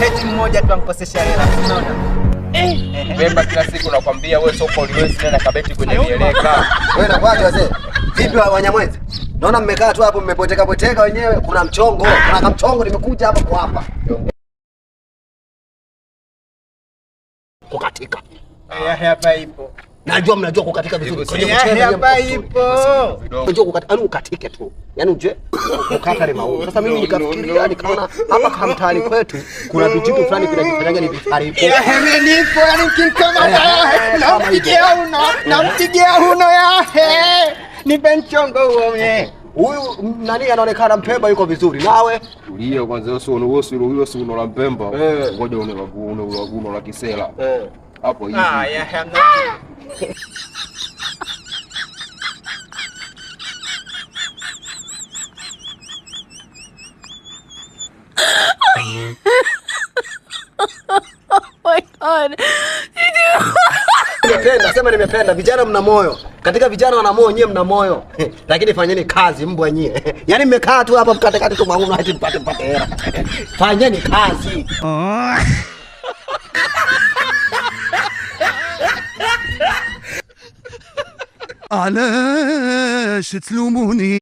Eti mmoja tu ankosesha hela. Unaona? Bemba kila siku nakwambia wewe soko uliwezi tena kabeti kwenye mieleka. Wewe na kwaje wazee? Vipi Wanyamwezi? Naona mmekaa tu hapo mmepoteka poteka wenyewe. Kuna mchongo, kuna kamchongo nimekuja hapa kwa hapa. Kukatika. Hapa ipo. Najua mnajua kukatika vizuri. Hapa ipo. Unajua kukatika, yani ukatike tu. Yaani uje ukata lema huo. Sasa mimi nikafikiria nikaona hapa kama mtaani kwetu kuna vijitu fulani vinajifanyaga ni vitarifu. Nipo yani kama nampigia uno yahe. Ni benchongo huo mwenye. Huyu nani anaonekana Mpemba yuko vizuri. Nawe tulia kwanza, wewe si uno la Mpemba. Ngoja uno la Kisela. Hapo hivi. Hamna. Oh my God. nimependa, sema nimependa. Vijana mna moyo. Katika vijana wana moyo, nyie mna moyo. Lakini fanyeni kazi mbwa nyie. Yaani mmekaa tu hapa mkatekate tu mwangu hadi mpate hela. Fanyeni kazi. علاش تلوموني